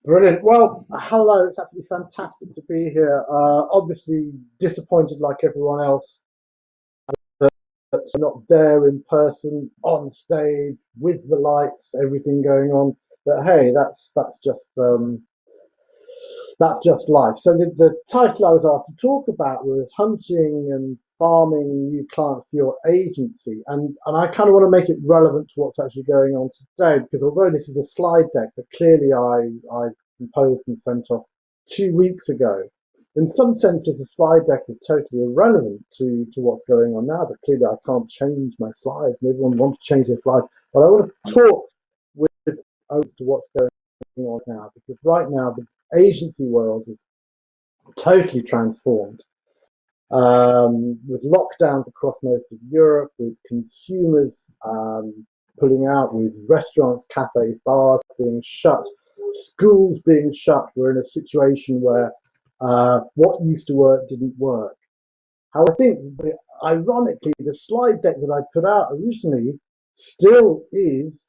Brilliant. Well, hello. It's absolutely fantastic to be here. Obviously disappointed like everyone else that I'm not there in person, on stage, with the lights, everything going on. But hey, that's just life. So the title I was asked to talk about was hunting and farming new clients for your agency, and I kind of want to make it relevant to what's actually going on today because although this is a slide deck that clearly I composed and sent off 2 weeks ago, in some senses the slide deck is totally irrelevant to what's going on now. But clearly I can't change my slides, and everyone wants to change their slides. But I want to talk with over to what's going on now because right now the agency world is totally transformed. With lockdowns across most of Europe, with consumers pulling out, with restaurants, cafes, bars being shut, schools being shut, we're in a situation where what used to work didn't work. How I think, ironically, the slide deck that I put out originally still is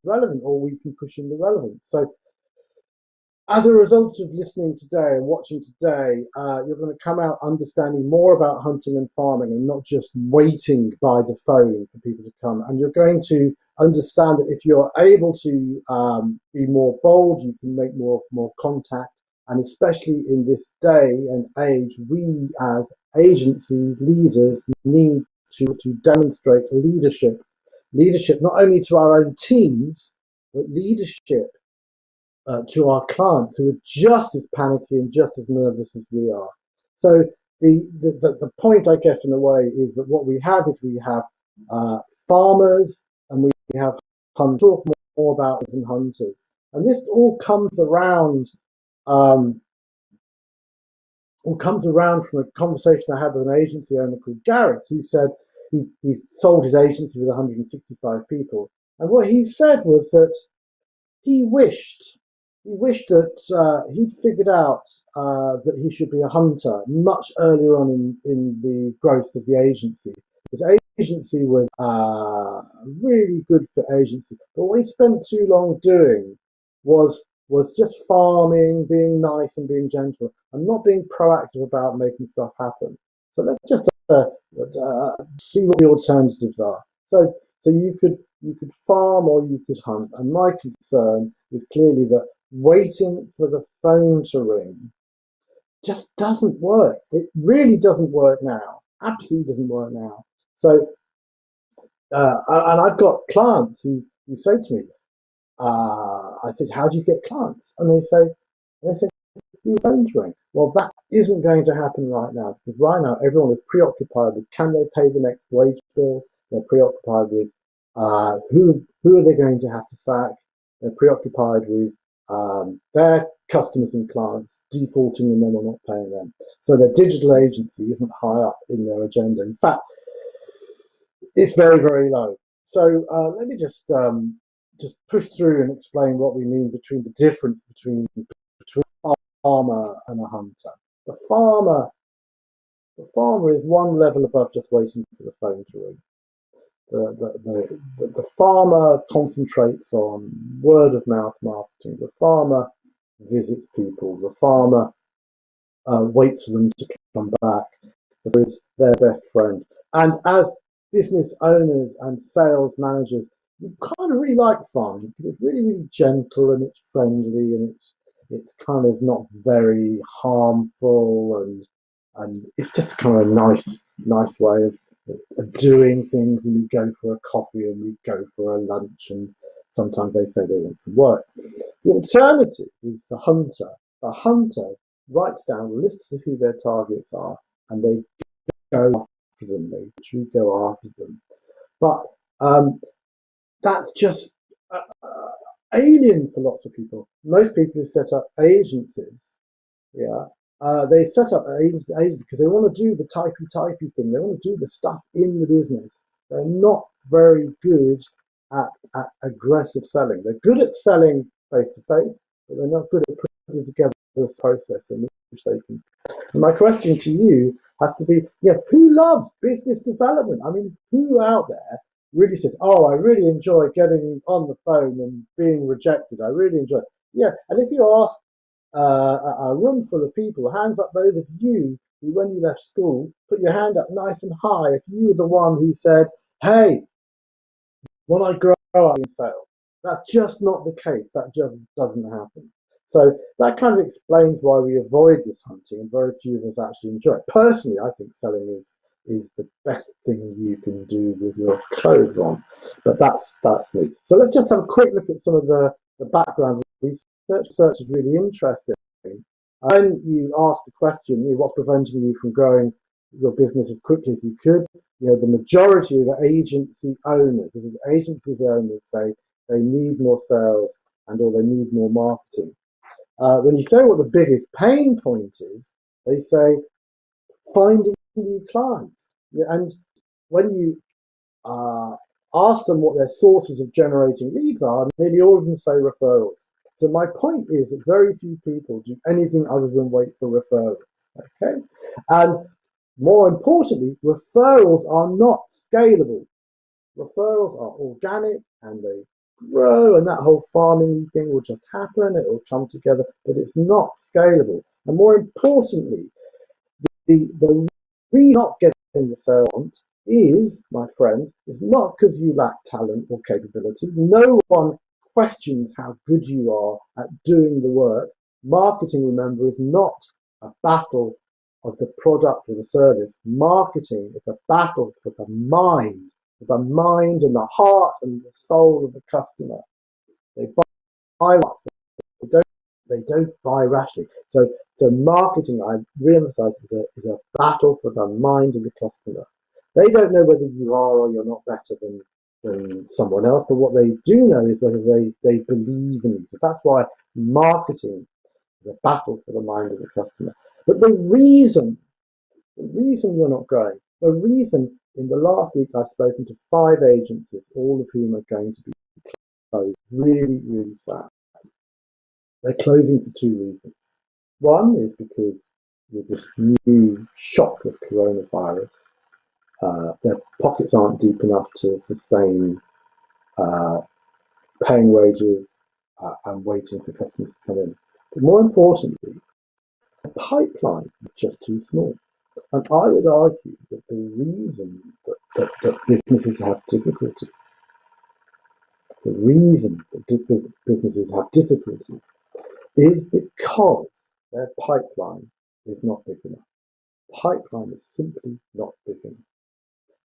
relevant, or we can push in the relevance. So as a result of listening today and watching today, you're going to come out understanding more about hunting and farming and not just waiting by the phone for people to come. And you're going to understand that if you're able to be more bold, you can make more contact. And especially in this day and age, we as agency leaders need to demonstrate leadership not only to our own teams, but leadership to our clients who are just as panicky and just as nervous as we are. So the point, I guess, in a way, is that what we have is we have farmers and we have hunters. Talk more about and hunters, and this um, all comes around from a conversation I had with an agency owner called Gareth, who said he sold his agency with 165 people, and what he said was that he wished he wished that he'd figured out that he should be a hunter much earlier on in the growth of the agency. His agency was really good for agency, but what he spent too long doing was just farming, being nice and being gentle, and not being proactive about making stuff happen. So let's just see what the alternatives are. So you could farm or you could hunt, and my concern is clearly that waiting for the phone to ring just doesn't work. It really doesn't work now. Absolutely doesn't work now. So, and I've got clients who say to me, I said, "How do you get clients?" And they say, "Your phone's ring." Well, that isn't going to happen right now because right now everyone is preoccupied with can they pay the next wage bill. They're preoccupied with who are they going to have to sack. They're preoccupied with their customers and clients defaulting on them or not paying them. So their digital agency isn't high up in their agenda. In fact, it's very, very low. So let me just push through and explain what we mean between the difference between a farmer and a hunter. The farmer, the farmer is one level above just waiting for the phone to ring. The farmer concentrates on word of mouth marketing. The farmer visits people. The farmer waits for them to come back. Is their best friend. And as business owners and sales managers, we kind of really like farming because it's really, really gentle and it's friendly and it's kind of not very harmful and it's just kind of a nice way of doing things. And we go for a coffee and we go for a lunch and sometimes they say they want some work. The alternative is the hunter. The hunter writes down lists of who their targets are and they go after them. They actually go after them. But that's just alien for lots of people. Most people who set up agencies, yeah, they set up agencies because they want to do the typey thing. They want to do the stuff in the business. They're not very good at aggressive selling. They're good at selling face to face, but they're not good at putting together this process in which they can. And my question to you has to be, yeah, who loves business development? I mean, who out there really says, "Oh, I really enjoy getting on the phone and being rejected. I really enjoy it." Yeah, and if you ask a room full of people, hands up those of you who, when you left school, put your hand up nice and high, if you were the one who said, hey, when I grow up in sales. That's just not the case. That just doesn't happen. So that kind of explains why we avoid this hunting, and very few of us actually enjoy it. Personally, I think selling is the best thing you can do with your clothes on. But that's me. So let's just have a quick look at some of the background of research. Research is really interesting. When you ask the question, what's preventing you from growing your business as quickly as you could, the majority of the agency owners, this is agencies owners, say they need more sales and or they need more marketing. When you say what the biggest pain point is, they say finding new clients. Yeah, and when you ask them what their sources of generating leads are, nearly all of them say referrals. So my point is that very few people do anything other than wait for referrals. Okay, and more importantly, referrals are not scalable. Referrals are organic and they grow, and that whole farming thing will just happen. It will come together, but it's not scalable. And more importantly, the reason not getting the sale is, my friends, is not because you lack talent or capability. No one questions how good you are at doing the work. Marketing, remember, is not a battle of the product or the service. Marketing is a battle for the mind and the heart and the soul of the customer. They buy lots. They don't buy rashly. So marketing, I re-emphasize, is a battle for the mind of the customer. They don't know whether you are or you're not better than someone else, but what they do know is whether they believe in you. So that's why marketing is a battle for the mind of the customer. But the reason you're not growing, the reason in the last week I've spoken to 5 agencies, all of whom are going to be closed. Really, really sad. They're closing for 2 reasons. One is because with this new shock of coronavirus, their pockets aren't deep enough to sustain uh, paying wages and waiting for customers to come in. But more importantly, the pipeline is just too small. And I would argue that the reason that businesses have difficulties, the reason that businesses have difficulties is because their pipeline is not big enough. Pipeline is simply not big enough.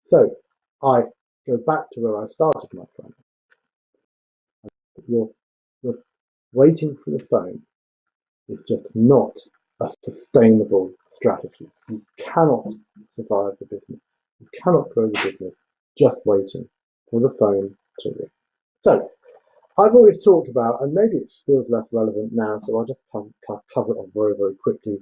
So I go back to where I started, my friend. You're waiting for the phone is just not a sustainable strategy. You cannot survive the business. You cannot grow the business just waiting for the phone to ring. So I've always talked about, and maybe it feels less relevant now, so I'll just cover it on very, very quickly,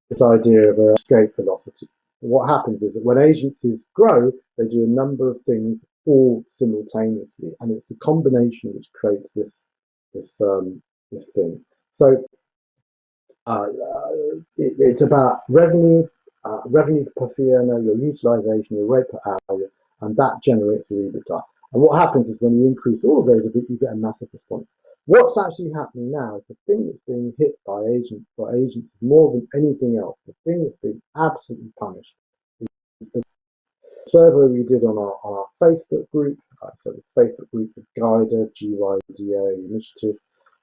this idea of escape velocity. What happens is that when agencies grow, they do a number of things all simultaneously, and it's the combination which creates this thing. So it's about revenue per fee earner, your utilization, your rate per hour, and that generates your EBITDA. And what happens is when you increase all of those, you get a massive response. What's actually happening now is the thing that's being hit by agents more than anything else. The thing that's being absolutely punished is the survey we did on our Facebook group. So the Facebook group for Guider, GYDA initiative,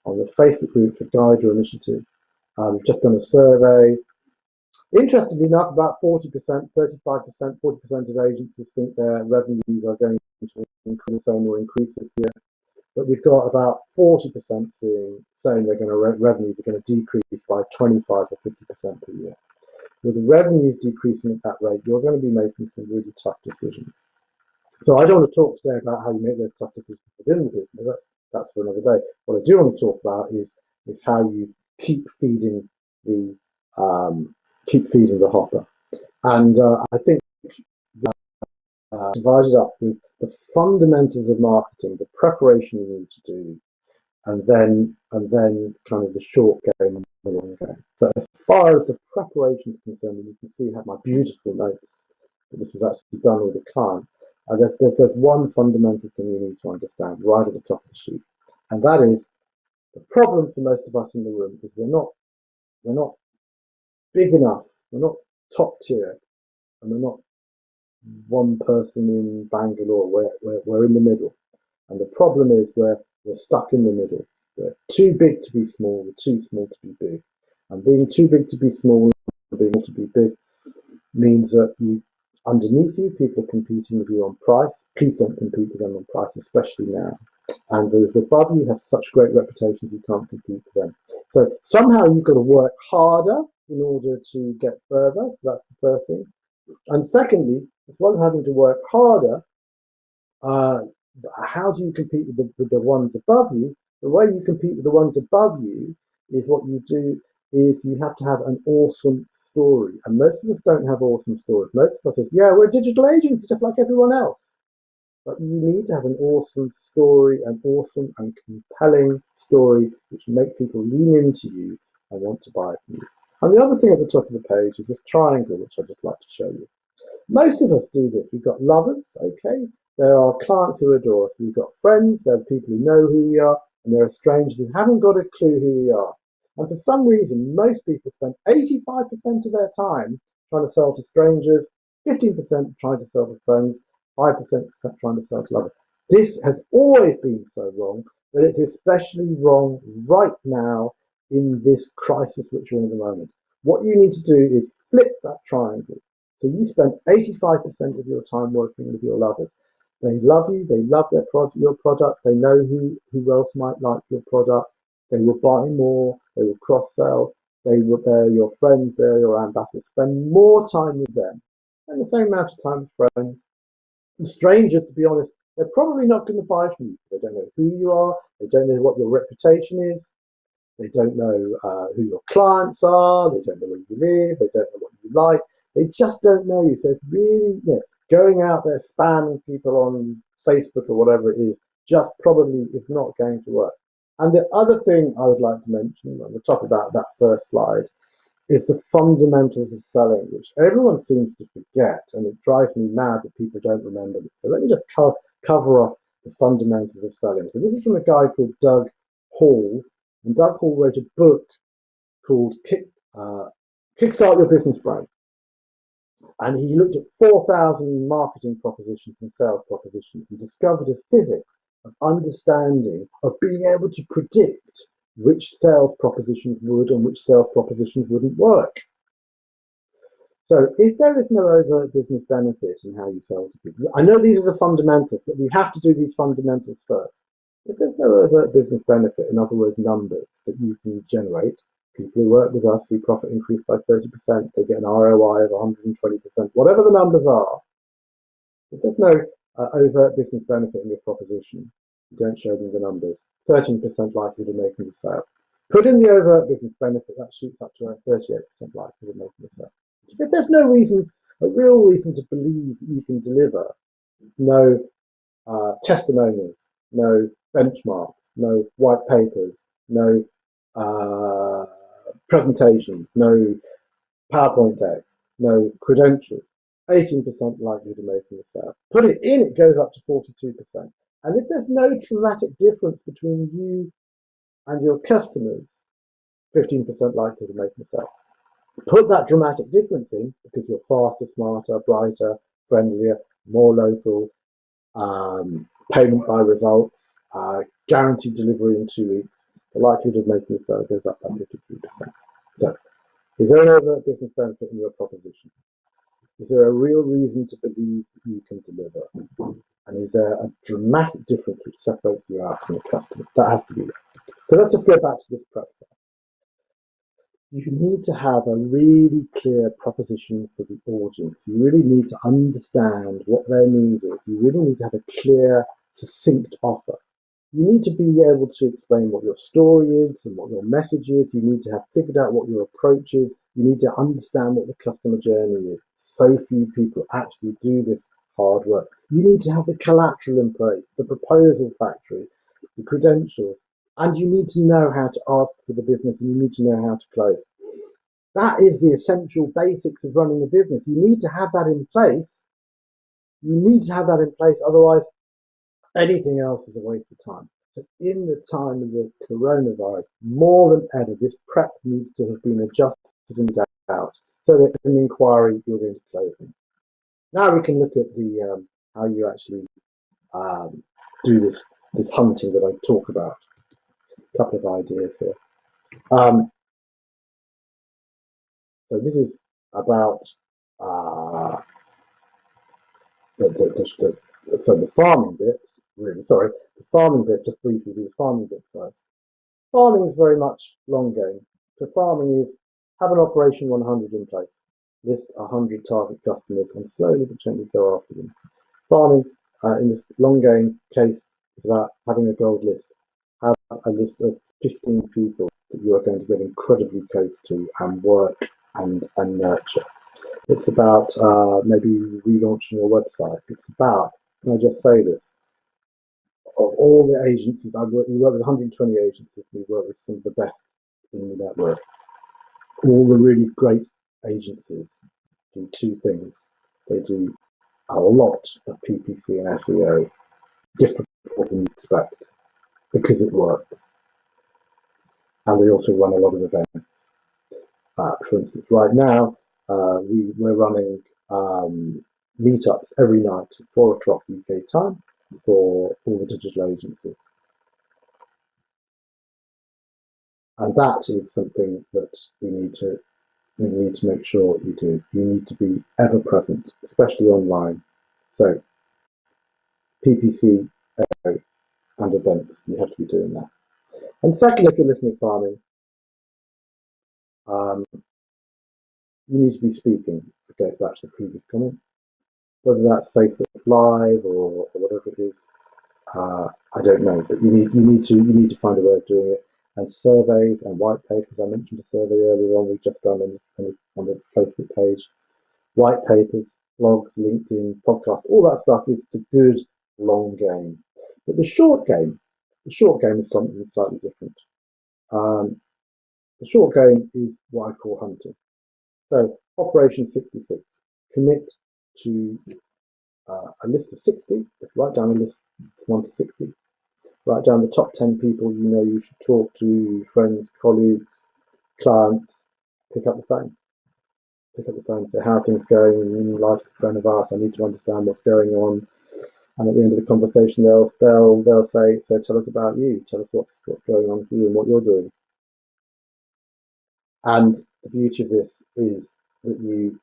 on the Facebook group for Guider initiative. We've just done a survey. Interestingly enough, about 40%, 35%, 40% of agencies think their revenues are going to increase or increase this year. But we've got about 40% saying they're going to revenues are going to decrease by 25 or 50% per year. With revenues decreasing at that rate, you're going to be making some really tough decisions. So I don't want to talk today about how you make those tough decisions within the business. That's for another day. What I do want to talk about is how you keep feeding the hopper. And I think divided up with the fundamentals of marketing, the preparation you need to do, and then kind of the short game and the long game. So as far as the preparation is concerned, you can see I have my beautiful notes. This is actually done with a client. There's one fundamental thing you need to understand right at the top of the sheet, and that is The problem for most of us in the room is we're not big enough, we're not top tier, and we're not one person in Bangalore. We're in the middle. And the problem is we're stuck in the middle. We're too big to be small, we're too small to be big. And being too big to be small and being to be big means that underneath you, people are competing with you on price. Please don't compete with them on price, especially now. And those above you have such great reputations you can't compete with them. So somehow you've got to work harder in order to get further. So that's the first thing. And secondly, as well as having to work harder, uh, how do you compete with the ones above you? The way you compete with the ones above you is what you do is you have to have an awesome story. And most of us don't have awesome stories. Most of us say, yeah, we're digital agents just like everyone else. But you need to have an awesome story, an awesome and compelling story which make people lean into you and want to buy from you. And the other thing at the top of the page is this triangle, which I'd just like to show you. Most of us do this. We've got lovers, okay? There are clients who adore us. We've got friends, there are people who know who we are, and there are strangers who haven't got a clue who we are. And for some reason, most people spend 85% of their time trying to sell to strangers, 15% trying to sell to friends, 5% trying to sell to lovers. This has always been so wrong, but it's especially wrong right now in this crisis which we're in at the moment. What you need to do is flip that triangle. So you spend 85% of your time working with your lovers. They love you, they love your product, they know who else might like your product, they will buy more, they will cross-sell, they're your friends, they're your ambassadors. Spend more time with them and the same amount of time with friends. And strangers, to be honest, they're probably not going to buy from you. They don't know who you are, they don't know what your reputation is, they don't know who your clients are, they don't know where you live, they don't know what you like. They just don't know you. So it's really, going out there spamming people on Facebook or whatever it is, just probably is not going to work. And the other thing I would like to mention on the top of that first slide is the fundamentals of selling, which everyone seems to forget, and it drives me mad that people don't remember this. So let me just cover off the fundamentals of selling. So this is from a guy called Doug Hall, and Doug Hall wrote a book called Kickstart Your Business Brain. And he looked at 4,000 marketing propositions and sales propositions and discovered a physics of understanding, of being able to predict which sales propositions would and which sales propositions wouldn't work. So if there is no overt business benefit in how you sell to people, I know these are the fundamentals, but we have to do these fundamentals first. If there's no overt business benefit, in other words, numbers that you can generate, people who work with us see profit increase by 30%, they get an ROI of 120%, whatever the numbers are. If there's no overt business benefit in your proposition, you don't show them the numbers, 13% likelihood of making the sale. Put in the overt business benefit, that shoots up to around 38% likelihood of making the sale. If there's no reason, a real reason to believe that you can deliver, no testimonials, no benchmarks, no white papers, no presentations, no PowerPoint decks, no credentials, 18% likelihood of making a sale. Put it in, it goes up to 42%. And if there's no dramatic difference between you and your customers, 15% likelihood of making a sale. Put that dramatic difference in because you're faster, smarter, brighter, friendlier, more local, payment by results, guaranteed delivery in 2 weeks. The likelihood of making a sale goes up by 53%. So, is there an overt business benefit in your proposition? Is there a real reason to believe that you can deliver? And is there a dramatic difference which separates you out from your customer? That has to be there. So let's just go back to this process. You need to have a really clear proposition for the audience. You really need to understand what their need is. You really need to have a clear, succinct offer. You need to be able to explain what your story is and what your message is. You need to have figured out what your approach is. You need to understand what the customer journey is. So few people actually do this hard work. You need to have the collateral in place, the proposal factory, the credentials, and you need to know how to ask for the business and you need to know how to close. That is the essential basics of running a business. You need to have that in place. You need to have that in place, otherwise anything else is a waste of time. in the time of the coronavirus, more than ever, this prep needs to have been adjusted and out so that an inquiry you're going to Craven. Now we can look at the how you actually do this hunting that I talk about. A couple of ideas here. So this is about the farming bit. Really, sorry, the farming bit. Just briefly do the farming bit first. Farming is very much long game. So farming is have an operation 100 in place, list 100 target customers, and slowly but gently go after them. Farming in this long game case is about having a gold list. Have a list of 15 people that you are going to get incredibly close to and work and nurture. It's about maybe relaunching your website. It's about, can I just say this, of all the agencies, we work with 120 agencies, we work with some of the best in the network. All the really great agencies do two things. They do a lot of PPC and SEO, disproportionately than you expect, because it works. And they also run a lot of events. For instance, right now, we're running meetups every night at 4 o'clock UK time for all the digital agencies. And that is something that we need to make sure you do. You need to be ever present, especially online. So PPC and events, you have to be doing that. And secondly, if you're looking at farming, you need to be speaking. It goes back to the previous comment. Whether that's Facebook Live or whatever it is, I don't know. But you need to find a way of doing it. And surveys and white papers. I mentioned a survey earlier on. We've just done on the Facebook page. White papers, blogs, LinkedIn, podcasts, all that stuff is the good long game. But the short game is something slightly different. The short game is what I call hunting. So Operation 66, commit to a list of 60. Let's write down a list 1 to 60. Write down the top 10 people you know you should talk to, friends, colleagues, clients. Pick up the phone. Pick up the phone and say, how are things going in light of coronavirus? I need to understand what's going on. And at the end of the conversation, they'll say, so tell us about you. Tell us what's going on with you and what you're doing. And the beauty of this is that you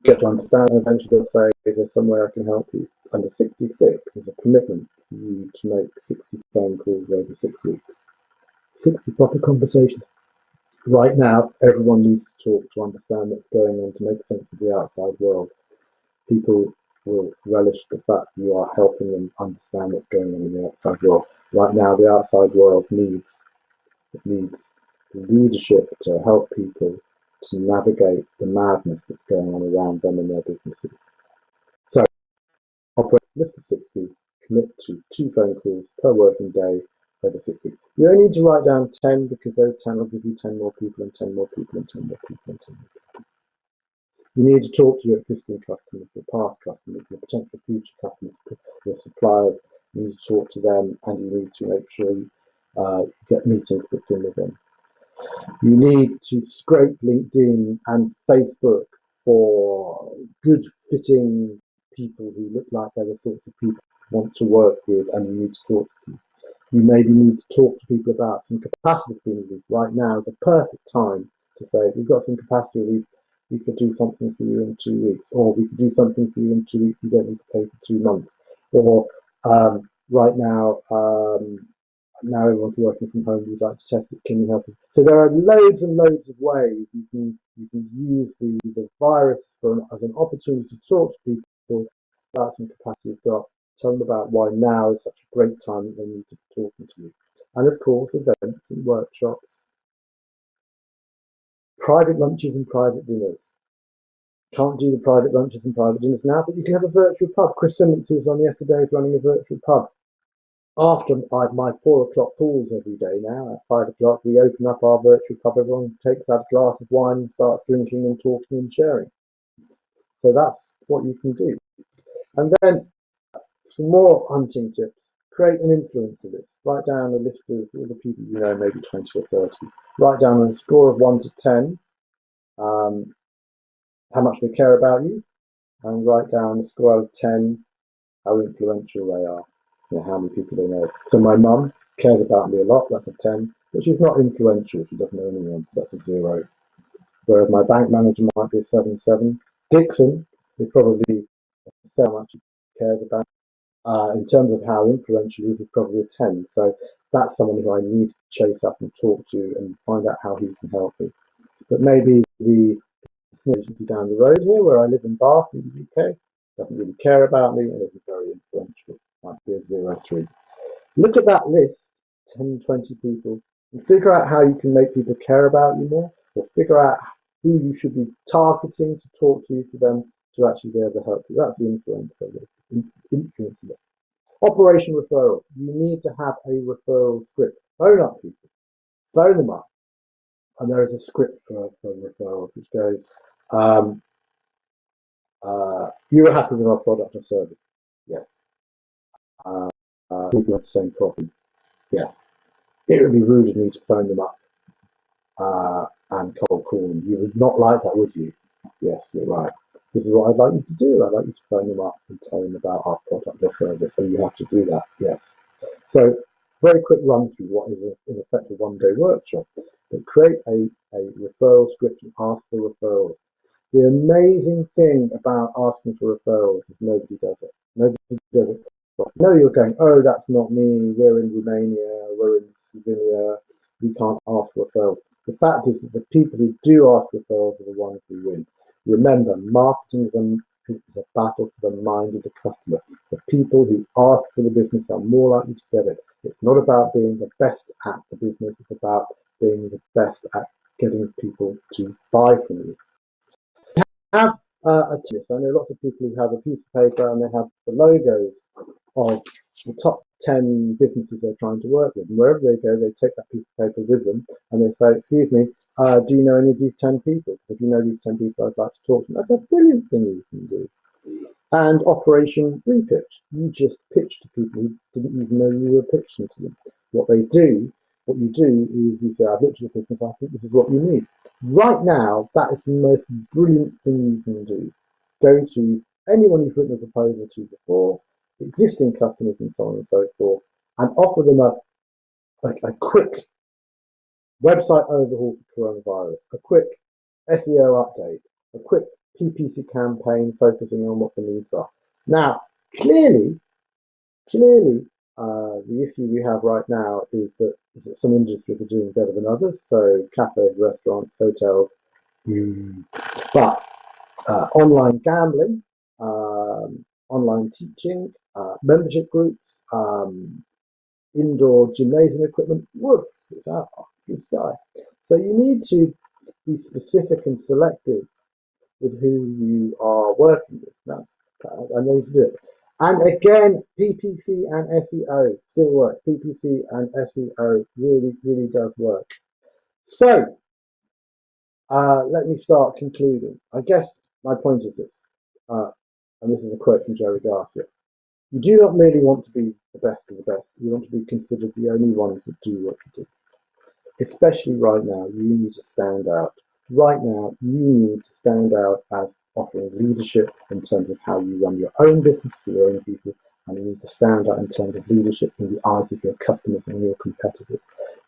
get to understand, and eventually they'll say, there's some way I can help you. And the 66 is a commitment for you to make 60 phone calls over 6 weeks. 60 proper conversations. Right now, everyone needs to talk to understand what's going on, to make sense of the outside world. People will relish the fact that you are helping them understand what's going on in the outside world. Right now, the outside world needs leadership to help people to navigate the madness that's going on around them and their businesses. So, operate a list of 60, commit to 2 phone calls per working day over 6 weeks. You only need to write down 10 because those 10 will give you 10 more people and 10 more people and 10 more people and 10 more people. You need to talk to your existing customers, your past customers, your potential future customers, your suppliers. You need to talk to them, and you need to make sure you get meetings booked in with them. You need to scrape LinkedIn and Facebook for good fitting people who look like they're the sorts of people you want to work with, and you need to talk to them. You maybe need to talk to people about some capacity being released. Right now is a perfect time to say, we've got some capacity released, we could do something for you in 2 weeks, or we could do something for you in 2 weeks, you don't need to pay for 2 months. Or right now, now everyone's working from home, we'd like to test it, can you help us? So there are loads and loads of ways you can use the virus as an opportunity to talk to people about some capacity you've got. Tell them about why now is such a great time that they need to be talking to you. And of course, events and workshops, private lunches and private dinners. Can't do the private lunches and private dinners now, but you can have a virtual pub. Chris Simmons, who was on yesterday, is running a virtual pub. After my 4 o'clock calls every day now, at 5 o'clock, we open up our virtual pub. Everyone takes out a glass of wine and starts drinking and talking and sharing. So that's what you can do. And then some more hunting tips. create an influencer list. Write down a list of all the people you know, maybe 20 or 30. Write down on a score of 1 to 10 how much they care about you, and write down a score out of 10 how influential they are, how many people they know. So my mum cares about me a lot, that's a 10, but she's not influential, she doesn't know anyone, so that's a 0. Whereas my bank manager might be a 7. Dixon is probably how much he cares about. In terms of how influential he is probably a 10. So that's someone who I need to chase up and talk to and find out how he can help me. But maybe the agency down the road here, where I live in Bath in the UK, doesn't really care about me and isn't very influential. Might be a 0-3. Look at that list, 10, 20 people, and figure out how you can make people care about you more, or figure out who you should be targeting to talk to for them to actually be able to help you. That's the influencer list. Operation referral. You need to have a referral script. Phone up people. Phone them up. And there is a script for referrals which goes, you are happy with our product or service? Yes. People have the same problem? Yes. It would be rude of me to phone them up and cold call them. You would not like that, would you? Yes, you're right. This is what I'd like you to do. I'd like you to phone them up and tell them about our product or service. So you have to do that. Yes. So very quick run through what is in effect a one-day workshop. But create a referral script and ask for referrals. The amazing thing about asking for referrals is nobody does it. Nobody does it. No, you're going, oh, that's not me. We're in Romania. We're in Slovenia. We can't ask for referrals. The fact is that the people who do ask referrals are the ones who win. Remember, marketing is a battle for the mind of the customer. The people who ask for the business are more likely to get it. It's not about being the best at the business. It's about being the best at getting people to buy from you. Have a list. I know lots of people who have a piece of paper and they have the logos of the top 10 businesses they're trying to work with. And wherever they go, they take that piece of paper with them and they say, excuse me, do you know any of these 10 people? If you know these 10 people, I'd like to talk to them. That's a brilliant thing you can do. And Operation Repitch. You just pitch to people who didn't even know you were pitching to them. What you do is you say, I've looked at your business, I think this is what you need. Right now, that is the most brilliant thing you can do. Go to anyone you've written a proposal to before, existing customers and so on and so forth, and offer them a quick website overhaul for coronavirus, a quick SEO update, a quick PPC campaign focusing on what the needs are. Now, clearly, the issue we have right now is that some industries are doing better than others. So cafes, restaurants, hotels, but online gambling, online teaching, membership groups, indoor gymnasium equipment, woof, it's out in the sky. So you need to be specific and selective with who you are working with. I know you can do it. And again, PPC and SEO still work. PPC and SEO really, really does work. So let me start concluding. I guess my point is this, and this is a quote from Jerry Garcia. You do not merely want to be the best of the best. You want to be considered the only ones that do what you do. Especially right now, you need to stand out. Right now, you need to stand out as offering leadership in terms of how you run your own business for your own people, and you need to stand out in terms of leadership in the eyes of your customers and your competitors.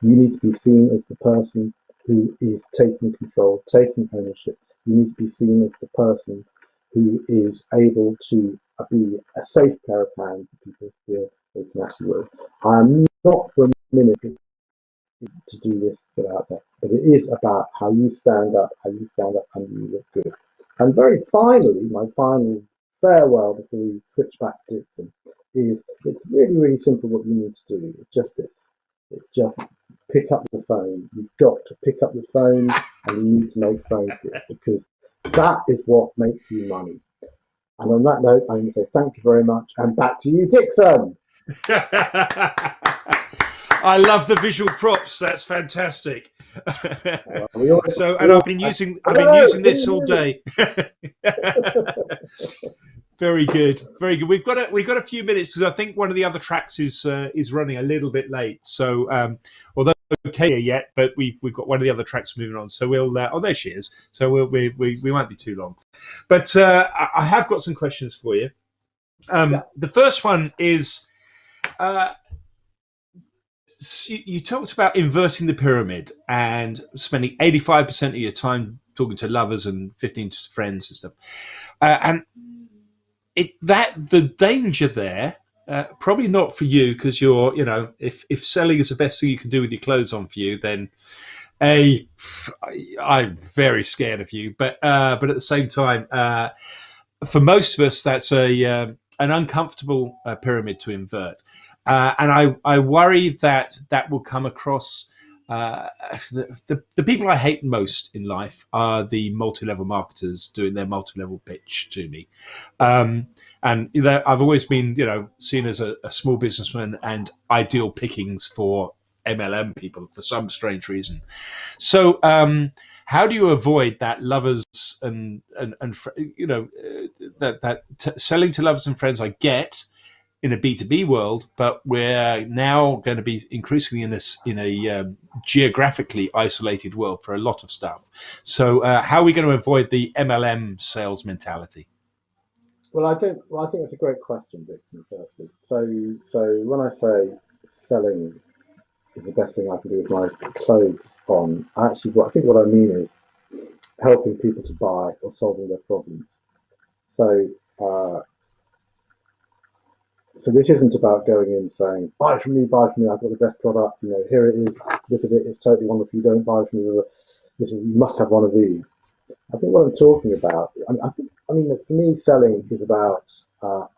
You need to be seen as the person who is taking control, taking ownership. You need to be seen as the person who is able to be a safe pair of hands that people feel they can actually work. I'm not for a minute to do this without that, but it is about how you stand up and you look good. And very finally, my final farewell before we switch back to Dixon is it's really, really simple what you need to do. It's just this. It's just pick up the phone. You've got to pick up the phone and you need to make phone calls because that is what makes you money. And on that note, I'm going to say thank you very much and back to you, Dixon. I love the visual props. That's fantastic. So, and I've been using this all day. Very good, very good. We've got a few minutes because I think one of the other tracks is running a little bit late. So although okay yet, but we've got one of the other tracks moving on. So we'll oh there she is. So we won't be too long. But I have got some questions for you. The first one is. You talked about inverting the pyramid and spending 85% of your time talking to lovers and 15 to friends and stuff. And the danger there, probably not for you because you're, if selling is the best thing you can do with your clothes on for you, then I'm very scared of you. But at the same time, for most of us, that's an uncomfortable pyramid to invert. And I worry that will come across. The people I hate most in life are the multi-level marketers doing their multi-level pitch to me. And I've always been, seen as a small businessman and ideal pickings for MLM people for some strange reason. So, how do you avoid that lovers and selling to lovers and friends? I get in a B2B world, but we're now going to be increasingly in a geographically isolated world for a lot of stuff. So, how are we going to avoid the MLM sales mentality? Well, I think that's a great question, Dixon. Firstly, so when I say selling is the best thing I can do with my clothes on, I think what I mean is helping people to buy or solving their problems. So. So this isn't about going in saying, buy from me, I've got the best product, here it is, look at it, it's totally wonderful, you don't buy from me, you must have one of these. I think what I'm talking about, for me, selling is about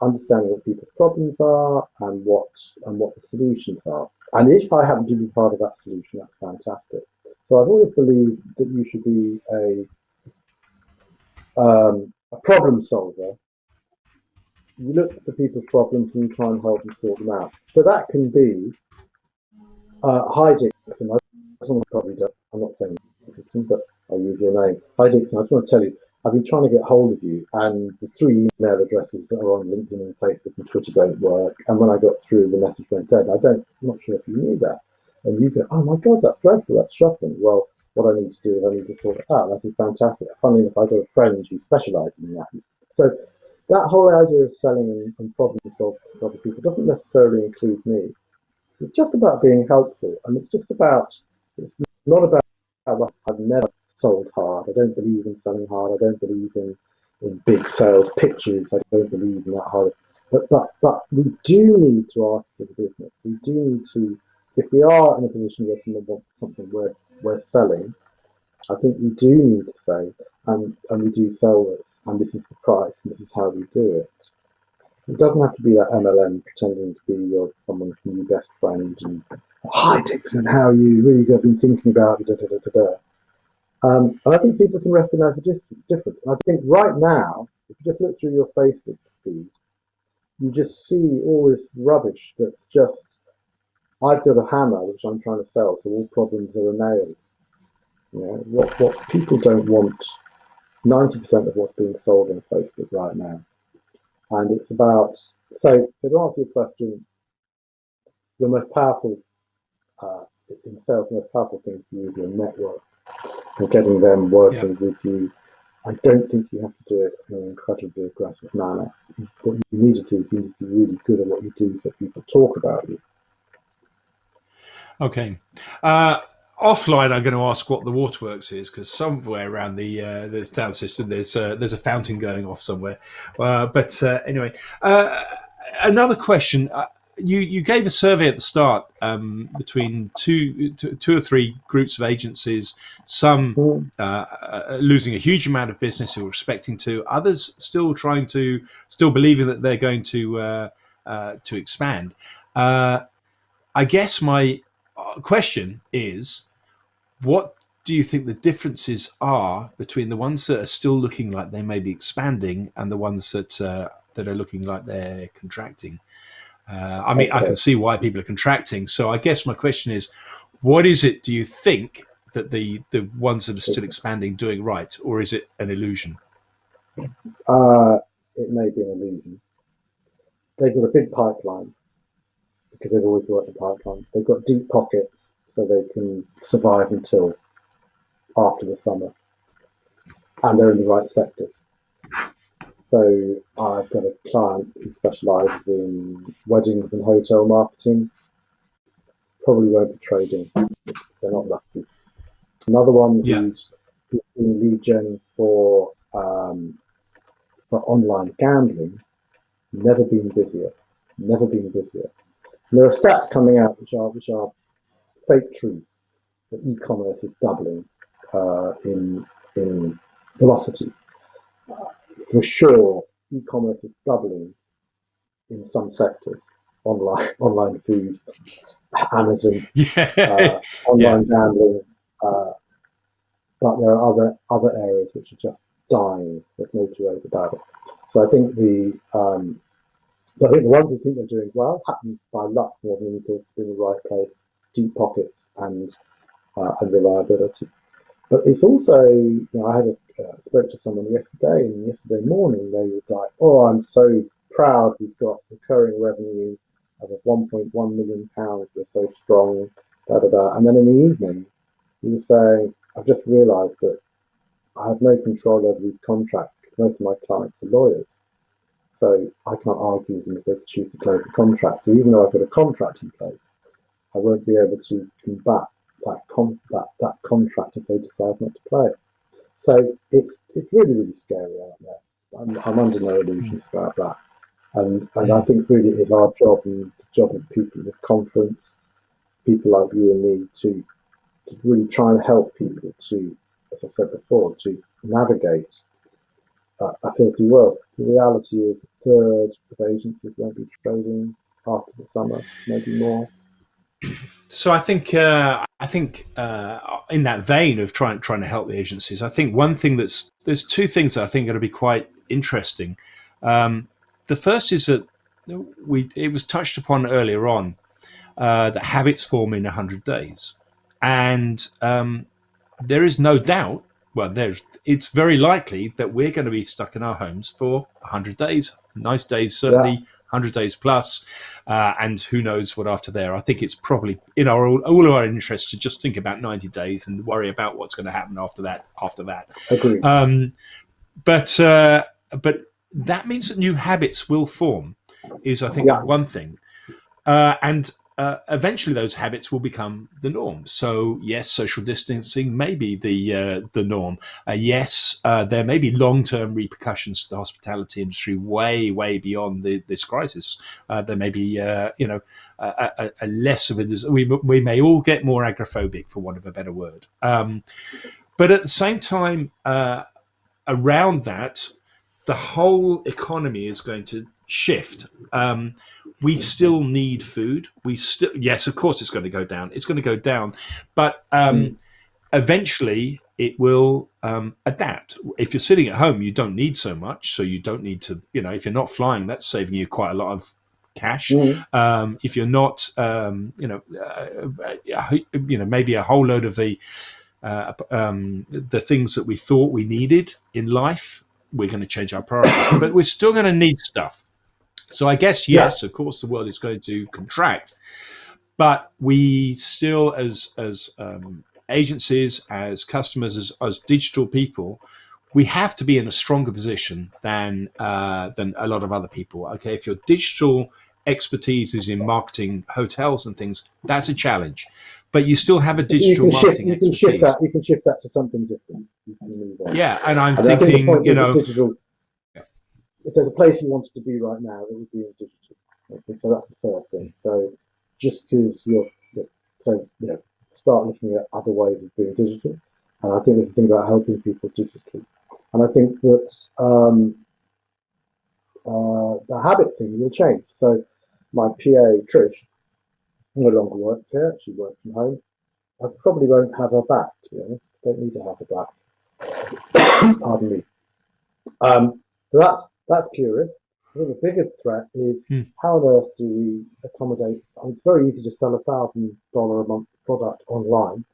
understanding what people's problems are and what the solutions are. And if I happen to be part of that solution, that's fantastic. So I've always believed that you should be a problem solver. You look for people's problems and you try and help them sort them out. So that can be hi Dixon. Someone probably does. I'm not saying Dixon, but I'll use your name. Hi Dixon. I just want to tell you, I've been trying to get hold of you, and the 3 email addresses that are on LinkedIn and Facebook and Twitter don't work. And when I got through, the message went dead. I'm not sure if you knew that. And you go, oh my God, that's dreadful. That's shocking. Well, what I need to do is I need to sort it out. That is fantastic. Funnily enough, I've got a friend who specialises in that. So that whole idea of selling and problem solving for other people doesn't necessarily include me. It's just about being helpful, and it's not about, well, I've never sold hard. I don't believe in selling hard. I don't believe in big sales pitches. I don't believe in that hard. But we do need to ask for the business. We do need to, if we are in a position where someone wants something we're selling, I think we do need to say, and we do sell this, and this is the price, and this is how we do it. It doesn't have to be that MLM pretending to be someone's new best friend and, hi Dixon, how are you? Really good, I've been thinking about it, and I think people can recognise the difference. And I think right now, if you just look through your Facebook feed, you just see all this rubbish that's just, I've got a hammer which I'm trying to sell, so all problems are a nail. What people don't want, 90% of what's being sold on Facebook right now. And it's about, so to answer your question, the most powerful, in sales, the most powerful thing to use your network and getting them working with you. I don't think you have to do it in an incredibly aggressive manner. What you need to do is you need to be really good at what you do so people talk about you. Okay. Offline, I'm going to ask what the waterworks is, because somewhere around the town system there's a fountain going off somewhere. But anyway, another question. You gave a survey at the start between two or three groups of agencies, some losing a huge amount of business who were expecting to, others still believing that they're going to expand. I guess my question is, what do you think the differences are between the ones that are still looking like they may be expanding and the ones that are looking like they're contracting? I can see why people are contracting. So I guess my question is, what is it do you think that the ones that are still expanding doing right, or is it an illusion? it may be an illusion. They've got a big pipeline because they've always worked the pipeline. They've got deep pockets so they can survive until after the summer. And they're in the right sectors. So I've got a client who specialises in weddings and hotel marketing. Probably won't be trading. They're not lucky. Another one Yeah. who's doing lead gen for online gambling. Never been busier. Never been busier. And there are stats coming out which are fake truths that e-commerce is doubling in velocity. For sure, e-commerce is doubling in some sectors. Online food, Amazon, Yeah. Yeah. online gambling, but there are other areas which are just dying. There's no two ways about it. So I think the ones who think they're doing well happen by luck more than anything to be in the right place, deep pockets, and reliability. But it's also, I had spoke to someone yesterday, and yesterday morning they were like, "Oh, I'm so proud. We've got recurring revenue of £1.1 million. We're so strong." Da da da. And then in the evening, he was saying, "I've just realised that I have no control over these contracts because most of my clients are lawyers. So I can't argue with them if they choose to close the contract. So even though I've got a contract in place, I won't be able to combat that contract if they decide not to play it." So it's really scary out there. I'm under no illusions about that, and I think really it is our job and the job of people in this conference, people like you and me, to really try and help people to, as I said before, to navigate a filthy world. The reality is, a third of agencies won't be trading after the summer, maybe more. So I think in that vein of trying to help the agencies, I think one thing there's two things that I think are going to be quite interesting. The first is that it was touched upon earlier on that habits form in 100 days, and there is no doubt. Well, it's very likely that we're going to be stuck in our homes for 100 days. Nice days, certainly. Yeah. 100 days plus, and who knows what after there. I think it's probably in all of our interests to just think about 90 days and worry about what's going to happen after that. Agreed. But that means that new habits will form, is I think Yeah. one thing, and eventually those habits will become the norm. So yes, social distancing may be the norm. Yes, there may be long-term repercussions to the hospitality industry way beyond this crisis. There may be a less of a we may all get more agoraphobic, for want of a better word. But at the same time, around that, the whole economy is going to shift. We still need food. Yes, of course, it's going to go down. It's going to go down, but eventually it will adapt. If you're sitting at home, you don't need so much, so you don't need to. If you're not flying, that's saving you quite a lot of cash. If you're not, maybe a whole load of the things that we thought we needed in life, we're going to change our priorities, but we're still going to need stuff. So I guess, yes, of course, the world is going to contract, but we still, as agencies, as customers, as digital people, we have to be in a stronger position than a lot of other people. Okay, if your digital expertise is in marketing hotels and things, that's a challenge. But you still have a digital marketing expertise. You can shift that to something different. You can move on. Yeah, and I'm I think the thinking, point is digital. If there's a place you wanted to be right now, it would be in digital. Okay, so that's the first thing. So just because start looking at other ways of being digital. And I think there's a thing about helping people digitally. And I think that the habit thing will change. So my PA, Trish, no longer works here. She works from home. I probably won't have her back, to be honest. Don't need to have her back. Pardon me. So that's curious. I think the bigger threat is how on earth do we accommodate? It's very easy to sell $1,000 a month product online.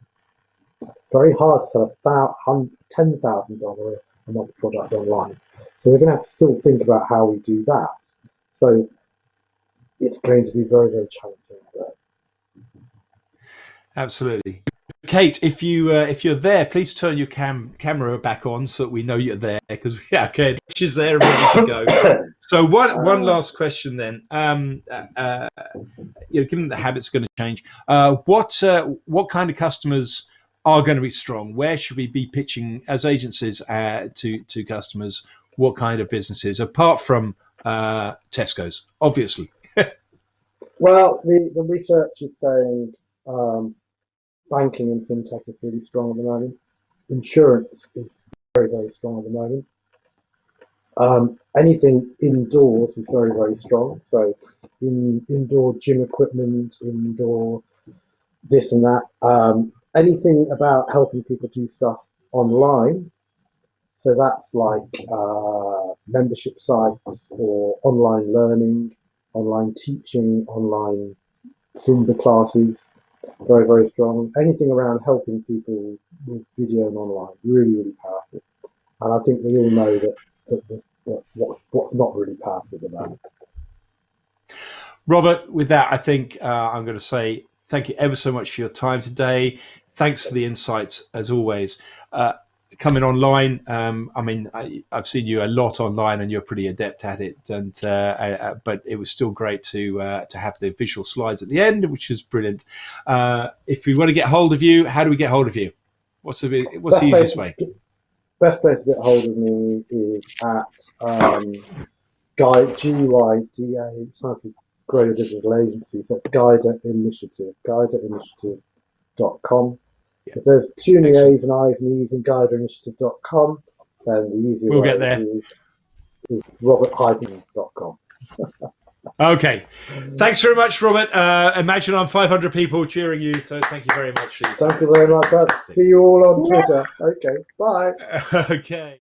Very hard to sell $10,000 promote the product online. So we're going to have to still think about how we do that. So it's going to be very, very challenging. Absolutely. Kate, if you're there, please turn your camera back on so that we know you're there, because she's there and ready to go. So one last question then. Given the habit's going to change, what kind of customers are going to be strong? Where should we be pitching as agencies to customers? What kind of businesses, apart from Tesco's, obviously? Well, the research is saying banking and fintech is really strong at the moment. Insurance is very, very strong at the moment. Anything indoors is very, very strong. So indoor gym equipment, indoor this and that. Anything about helping people do stuff online. So that's like membership sites or online learning, online teaching, online Zumba classes. Very, very strong. Anything around helping people with video and online, really, really powerful. And I think we all know that what's not really powerful about it. Robert, with that, I think I'm going to say thank you ever so much for your time today. Thanks for the insights, as always. Coming online, I've seen you a lot online, and you're pretty adept at it. But it was still great to have the visual slides at the end, which is brilliant. If we want to get hold of you, how do we get hold of you? What's the easiest way? Best place to get hold of me is at GUIDA. It's like a greater digital agency. So it's guideinitiative.com. If there's too many A's and I's and E's in guideinitiative.com, then the easier we'll way get there. is robert-hyden.com. Okay. Thanks very much, Robert. Imagine I'm 500 people cheering you. So thank you very much. Thank you very much. See you all on Twitter. Okay. Bye. Okay.